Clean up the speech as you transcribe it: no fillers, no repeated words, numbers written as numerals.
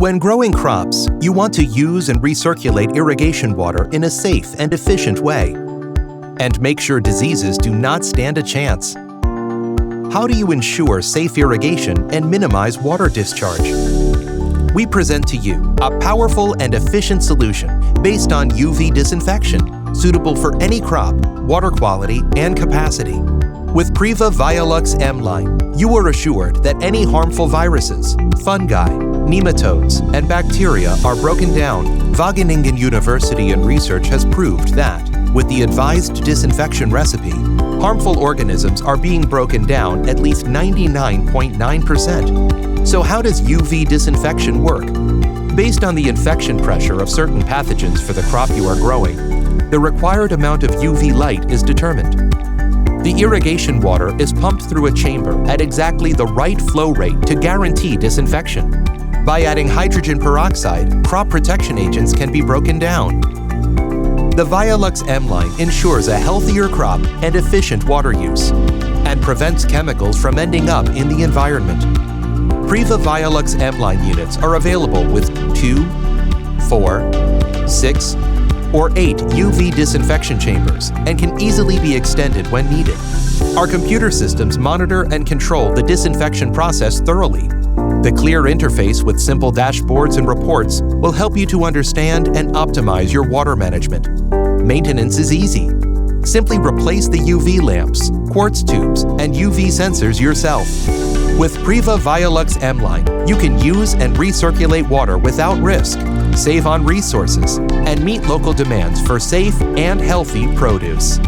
When growing crops, you want to use and recirculate irrigation water in a safe and efficient way, and make sure diseases do not stand a chance. How do you ensure safe irrigation and minimize water discharge? We present to you a powerful and efficient solution based on UV disinfection, suitable for any crop, water quality, and capacity. With Priva Vialux M-Line, you are assured that any harmful viruses, fungi, nematodes, and bacteria are broken down. Wageningen University and research has proved that, with the advised disinfection recipe, harmful organisms are being broken down at least 99.9%. So how does UV disinfection work? Based on the infection pressure of certain pathogens for the crop you are growing, the required amount of UV light is determined. The irrigation water is pumped through a chamber at exactly the right flow rate to guarantee disinfection. By adding hydrogen peroxide, crop protection agents can be broken down. The Vialux M-Line ensures a healthier crop and efficient water use, and prevents chemicals from ending up in the environment. Priva Vialux M-Line units are available with 2, 4, 6, or 8 UV disinfection chambers and can easily be extended when needed. Our computer systems monitor and control the disinfection process thoroughly. The clear interface with simple dashboards and reports will help you to understand and optimize your water management. Maintenance is easy. Simply replace the UV lamps, quartz tubes, and UV sensors yourself. With Priva Vialux M-Line, you can use and recirculate water without risk, save on resources, and meet local demands for safe and healthy produce.